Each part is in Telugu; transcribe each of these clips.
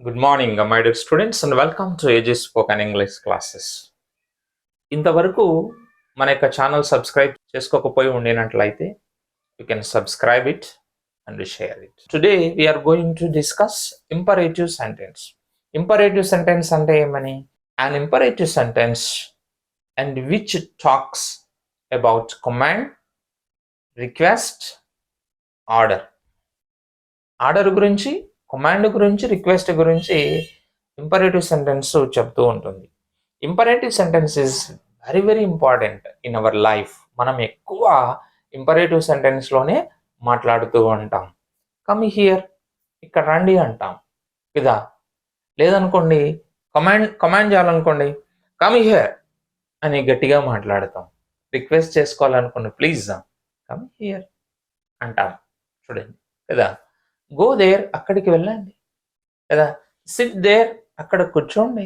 Good morning, my dear students, and welcome to AG Spoken English classes. ఇంతవరకు మన యొక్క ఛానల్ సబ్స్క్రైబ్ చేసుకోకపోయి ఉండినట్లయితే you can subscribe it and share it. Today we are going to discuss imperative sentence. Imperative sentence అంటే ఏమని? An imperative sentence and which talks about command, request, order. Order గురించి, కమాండ్ గురించి, రిక్వెస్ట్ గురించి ఇంపరేటివ్ సెంటెన్స్ చెప్తూ ఉంటుంది. Imperative sentence is very very important in our life. మనం ఎక్కువ ఇంపరేటివ్ సెంటెన్స్లోనే మాట్లాడుతూ ఉంటాం. కమ్ హియర్, ఇక్కడ రండి అంటాం కదా. లేదనుకోండి కమాండ్ చేయాలనుకోండి, కమ్ హియర్ అని గట్టిగా మాట్లాడతాం. రిక్వెస్ట్ చేసుకోవాలనుకోండి, ప్లీజ్ కమ్ హియర్ అంటాం. చూడండి కదా. గో దేర్, అక్కడికి వెళ్ళండి కదా. సిట్ దేర్, అక్కడ కూర్చోండి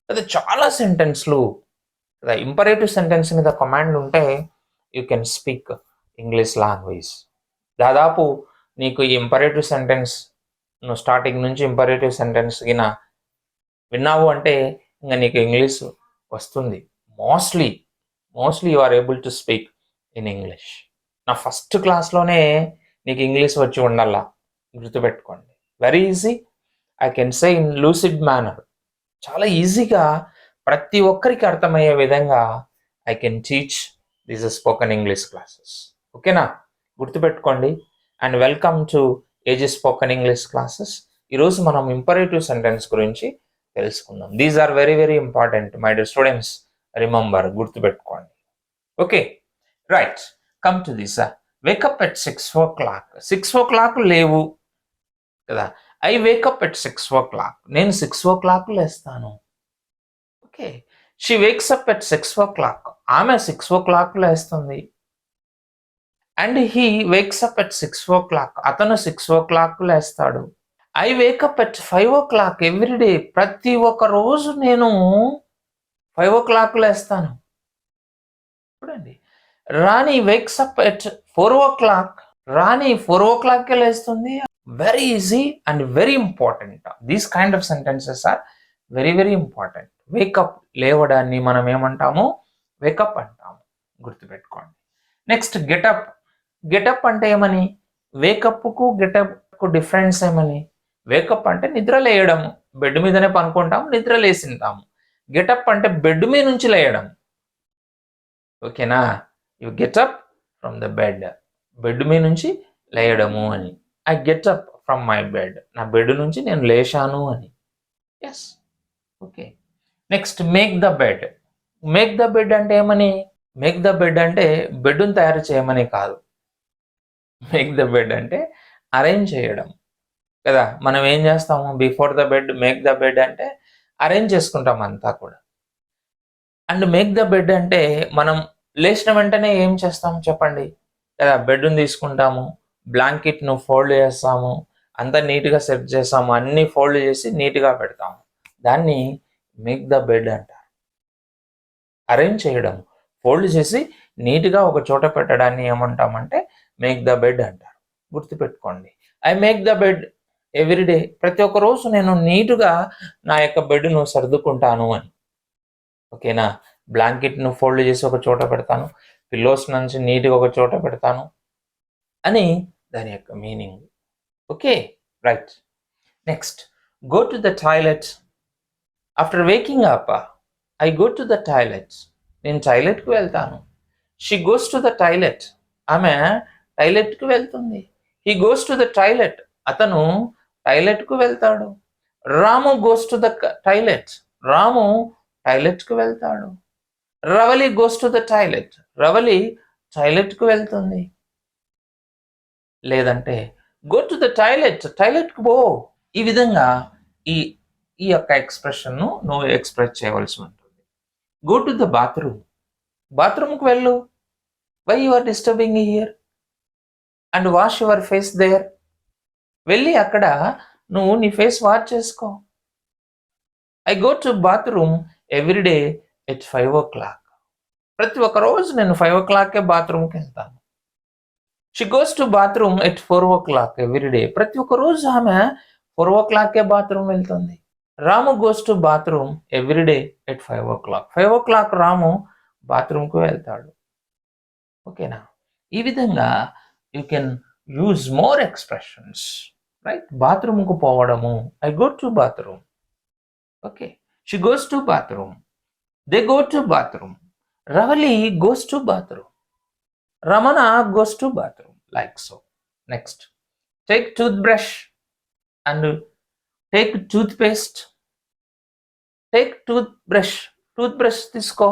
కదా. చాలా సెంటెన్స్లు కదా. ఇంపరేటివ్ సెంటెన్స్ మీద కమాండ్ ఉంటే you can speak English language. దాదాపు నీకు ఈ ఇంపరేటివ్ సెంటెన్స్ నువ్వు స్టార్టింగ్ నుంచి ఇంపరేటివ్ సెంటెన్స్ కింద విన్నావు అంటే ఇంకా నీకు ఇంగ్లీష్ వస్తుంది. Mostly you are able to speak in English. నా ఫస్ట్ క్లాస్లోనే నీకు ఇంగ్లీష్ వచ్చి ఉండాలా, గుర్తుపెట్టుకోండి. Very easy, I can say in lucid manner. చాలా ఈజీగా ప్రతి ఒక్కరికి అర్థమయ్యే విధంగా I can teach this spoken English classes. ఓకేనా, గుర్తుపెట్టుకోండి. And welcome to AG spoken English classes. ఈరోజు మనం ఇంపరేటివ్ సెంటెన్స్ గురించి తెలుసుకుందాం. These are very very important my dear students. Remember, గుర్తుపెట్టుకోండి. Okay, right, come to this. Wake up at 6 o'clock. 6 o'clock లేవు కదా. I wake up at 6 o'clock. నేను 6 o'clock లేస్తాను. Okay, she wakes up at 6 o'clock. ఆమె 6 o'clock లేస్తుంది. And he wakes up at 6 o'clock. అతను 6 o'clock లేస్తాడు. I wake up at 5 o'clock everyday. ప్రతి ఒక్క రోజు నేను 5 o'clock లేస్తాను. చూడండి, Rani wakes up at 4 o'clock. Rani 4 o'clock లేస్తుంది. Very easy and very important. These kind of sentences are very very important. Wake up, లేవడాన్ని మనం ఏమంటాము? వేకప్ అంటాము. గుర్తుపెట్టుకోండి. Next getup. గెటప్ అంటే ఏమని? వేకప్కు గెటప్కు డిఫరెన్స్ ఏమని? వేకప్ అంటే నిద్ర లేయడము. బెడ్ మీదనే పనుకుంటాము, నిద్ర లేసింటాము. గెటప్ అంటే బెడ్ మీద నుంచి లేయడం. ఓకేనా, you get up from the bed. Bed మీద నుంచి లేయడము అని. I get up from my bed. నా బెడ్ నుంచి నేను లేచాను అని. Yes, okay. Next make the bed. Make the bed అంటే ఏమని? మేక్ ద బెడ్ అంటే బెడ్ను తయారు చేయమని కాదు. మేక్ ద బెడ్ అంటే అరేంజ్ చేయడం కదా. మనం ఏం చేస్తాము? Before the bed, make the bed అంటే అరేంజ్ చేసుకుంటాం అంతా కూడా. అండ్ మేక్ ద బెడ్ అంటే మనం లేచిన వెంటనే ఏం చేస్తాము చెప్పండి కదా. బెడ్ను తీసుకుంటాము, బ్లాంకెట్ను ఫోల్డ్ చేస్తాము, అంతా నీట్గా సెట్ చేస్తాము, అన్నీ ఫోల్డ్ చేసి నీట్గా పెడతాము. దాన్ని మేక్ ద బెడ్ అంటారు. అరేంజ్ చేయడం, ఫోల్డ్ చేసి నీట్గా ఒక చోట పెట్టడాన్ని ఏమంటామంటే మేక్ ద బెడ్ అంటారు. గుర్తుపెట్టుకోండి. I make the bed everyday. ప్రతి ఒక్క రోజు నేను నీట్గా నా యొక్క బెడ్ను సర్దుకుంటాను అని. ఓకేనా, బ్లాంకెట్ను ఫోల్డ్ చేసి ఒక చోట పెడతాను, పిల్లోస్ నుంచి నీట్గా ఒక చోట పెడతాను అని దాని యొక్క meaning. Okay, right. Next, go to the toilet. After waking up I go to the toilet. నేను టాయిలెట్కి వెళ్తాను. She goes to the toilet. ఆమె టాయిలెట్కి వెళ్తుంది. He goes to the toilet. అతను టాయిలెట్కు వెళ్తాడు. Ramu goes to the toilet. Ramu టాయిలెట్కు వెళ్తాడు. Ravali goes to the toilet. Ravali టాయిలెట్కు వెళ్తుంది. లేదంటే గో టు ద టాయిలెట్, టాయిలెట్కు పో. ఈ విధంగా ఈ యొక్క ఎక్స్ప్రెషన్ను నువ్వు ఎక్స్ప్రెస్ చేయవలసి ఉంటుంది. Go to the bathroom. బాత్రూమ్కి వెళ్ళు. Why you are disturbing here and wash your face there. వెళ్ళి అక్కడ నువ్వు నీ ఫేస్ వాష్ చేసుకో. I go to bathroom everyday at 5 o'clock. ప్రతి ఒక్క రోజు నేను 5 o'clock బాత్రూమ్కి వెళ్తాను. She goes to bathroom at 4 o'clock everyday. ప్రతి ఒక్క రోజు ఆమె 4 o'clock బాత్రూమ్ వెళ్తుంది. Ramu goes to bathroom everyday at 5 o'clock. 5 o'clock Ramu బాత్రూమ్కు వెళ్తాడు. ఓకేనా? ఈ విధంగా you can use more expressions, right? బాత్రూమ్కు పోవడము, I go to bathroom. Okay, she goes to bathroom, they go to bathroom, Ravali goes to bathroom, Ramana goes to bathroom, like so. Next, take tooth brush and take toothpaste. Take tooth brush తీసుకో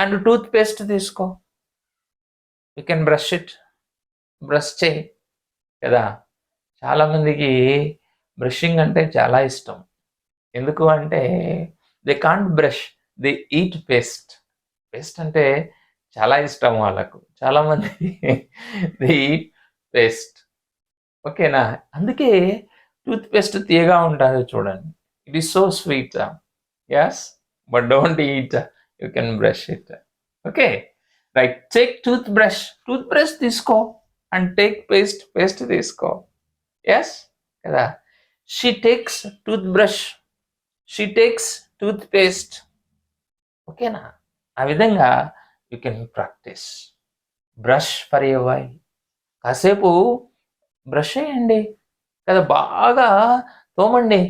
అండ్ టూత్ పేస్ట్ తీసుకో. యూ కెన్ బ్రష్ చేయి కదా. చాలామందికి బ్రషింగ్ అంటే చాలా ఇష్టం. ఎందుకు అంటే they can't brush, they eat paste. Paste అంటే చాలా ఇష్టం వాళ్ళకు. చాలామంది దే ఈట్ పేస్ట్. ఓకేనా? అందుకే టూత్ పేస్ట్ తీయగా ఉంటుంది చూడండి. It is so sweet. Yes, but don't eat, you can brush it. Okay, right. Take tooth brush తీసుకో అండ్ టేక్ పేస్ట్ తీసుకో. ఎస్ కదా. She takes tooth paste. ఓకేనా? ఆ విధంగా you can practise. Brush for a while. కాసేపు బ్రష్ చేయండి కదా, బాగా తోమండి.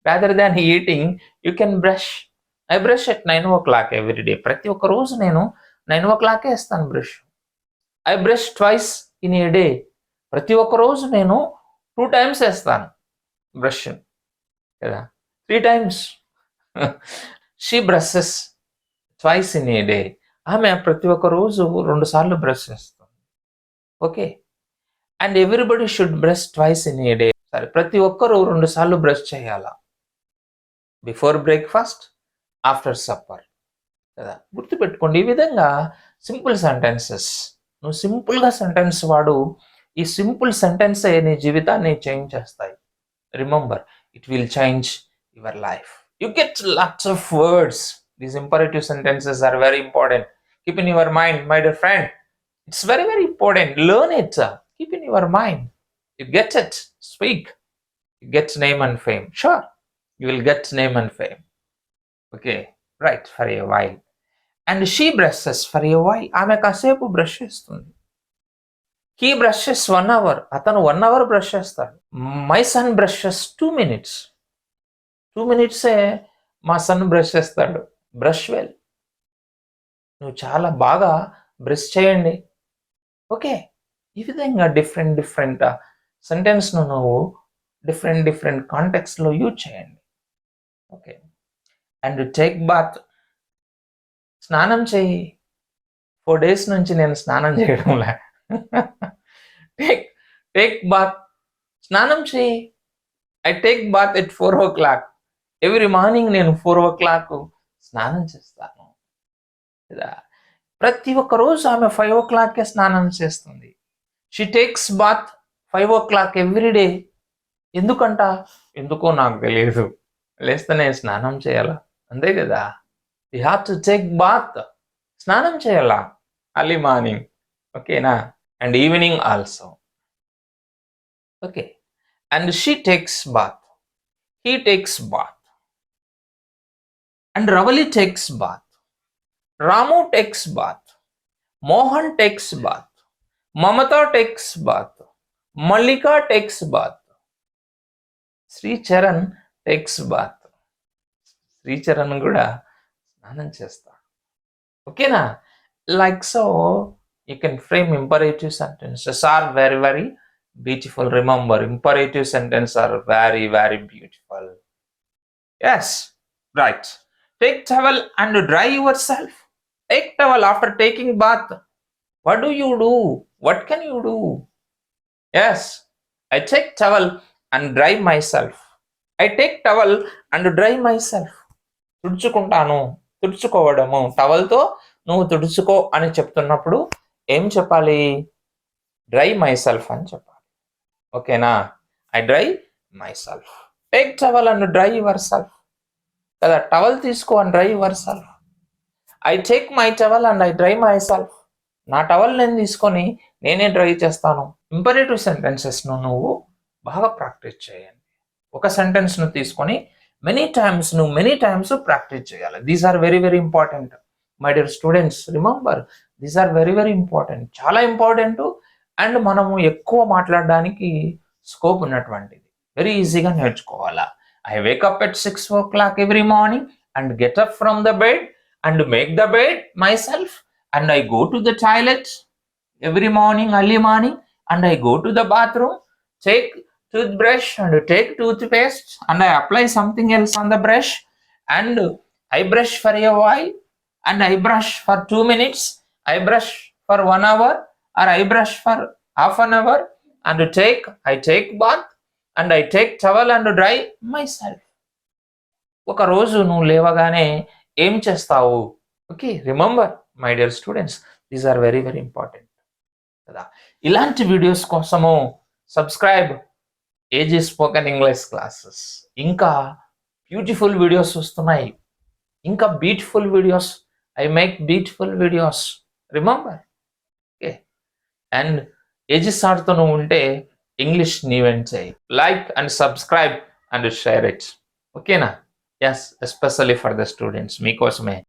Rather than eating, you can brush. I brush at 9 o'clock everyday. ప్రతి ఒక్క రోజు నేను 9 o'clock వేస్తాను brush. I brush twice in a day. ప్రతి ఒక్క రోజు నేను 2 times వేస్తాను బ్రష్ కదా, 3 times. She brushes twice in a day. ఆమె ప్రతి ఒక్క రోజు 2 సార్లు బ్రష్ చేస్తుంది. Okay, and everybody should brush twice in a day. సరే, ప్రతి ఒక్కరూ 2 సార్లు బ్రష్ చేయాలా. బిఫోర్ బ్రేక్ఫాస్ట్, ఆఫ్టర్ సప్పర్ కదా. గుర్తుపెట్టుకోండి. ఈ విధంగా సింపుల్ సెంటెన్సెస్, నువ్వు సింపుల్గా సెంటెన్స్ వాడు. ఈ సింపుల్ సెంటెన్సే నీ జీవితాన్ని చేంజ్ చేస్తాయి. Remember, it will change your life. You get lots of words. These imperative sentences are very important. Keep in your mind, my dear friend. It's very, very important. Learn it. Keep in your mind. You get it. Speak. You get name and fame. Sure, you will get name and fame. Okay, right, for a while. And she brushes for a while. ఆమె కాసేపు బ్రష్ చేస్తుంది. He brushes 1 hour. అతను 1 hour బ్రష్ చేస్తాడు. My son brushes 2 minutes. 2 minutes మా సన్ బ్రష్ చేస్తాడు. Brush well. నువ్వు చాలా బాగా బ్రష్ చేయండి. ఓకే, ఈ విధంగా డిఫరెంట్ సెంటెన్స్ను నువ్వు డిఫరెంట్ కాంటెక్స్లో యూజ్ చేయండి. Okay, and take bath. స్నానం చేయి. 4 days నుంచి నేను స్నానం చేయడంలే. టేక్ బాత్, స్నానం చేయి. I take bath at 4 o'clock. Every morning నేను 4 o'clock స్నానం చేస్తాను కదా. ప్రతి ఒక్క రోజు ఆమె 5 o'clock స్నానం చేస్తుంది. She takes bath 5 o'clock everyday. ఎందుకో నాకు తెలియదు, లేస్తేనే స్నానం చేయాలా, అంతే కదా. You have to take bath. స్నానం చేయాలా అర్లీ మార్నింగ్. ఓకేనా? And evening also. Okay, and she takes bath, he takes bath, and Ravali takes bath, Ramu takes bath, Mohan takes bath, Mamata takes bath, Mallika takes bath, Sricharan takes bath. Sricharan కూడా స్నానం చేస్తాడు. ఓకేనా? Like so you can frame imperative sentences are very, very beautiful. Remember, imperative sentences are very, very beautiful. Yes, right. Take towel and dry yourself. Take towel after taking bath. What do you do? What can you do? Yes, I take towel and dry myself. I take towel and dry myself. తుడుచుకోవడము. టవల్తో నువ్వు తుడుచుకో అని చెప్తున్నప్పుడు ఏం చెప్పాలి? డ్రై మై సెల్ఫ్ అని చెప్పాలి. ఓకేనా? I dry my self. Take towel and dry your self కదా. టవల్ తీసుకో and dry your self. I take my towel and I dry my self. నా టవల్ నేను తీసుకొని నేనే డ్రై చేస్తాను. ఇంపరేటివ్ సెంటెన్సెస్ను నువ్వు బాగా ప్రాక్టీస్ చేయండి. ఒక సెంటెన్స్ను తీసుకొని మెనీ టైమ్స్ ప్రాక్టీస్ చేయాలి. These are very very important my dear students. Remember, these are very very important, చాలా ఇంపార్టెంట్. అండ్ మనము ఎక్కువ మాట్లాడడానికి స్కోప్ ఉన్నటువంటిది. వెరీ ఈజీగా నేర్చుకోవాలా. I wake up at 6 o'clock every morning and get up from the bed and make the bed myself, and I go to the toilet every morning, early morning, and I go to the bathroom, take toothbrush and take toothpaste, and I apply something else on the brush, and I brush for a while, and I brush for 2 minutes, I brush for 1 hour, or I brush for half an hour, and I take bath, and I take towel and dry myself. ఒక రోజు నువ్వు లేవగానే ఏం చేస్తావు? Okay, remember my dear students, these are very very important కదా. ఇలాంటి వీడియోస్ కోసము subscribe AG spoken English classes. ఇంకా బ్యూటిఫుల్ వీడియోస్ వస్తున్నాయి, ఇంకా beautiful videos. I make beautiful videos, remember. Okay, and AG సార్తో నువ్వు ఉంటే ఇంగ్లీష్ నీవెంట్ చేయి. Like and subscribe and share it. ఓకేనా? Yes, especially for the students, మీకోసమే.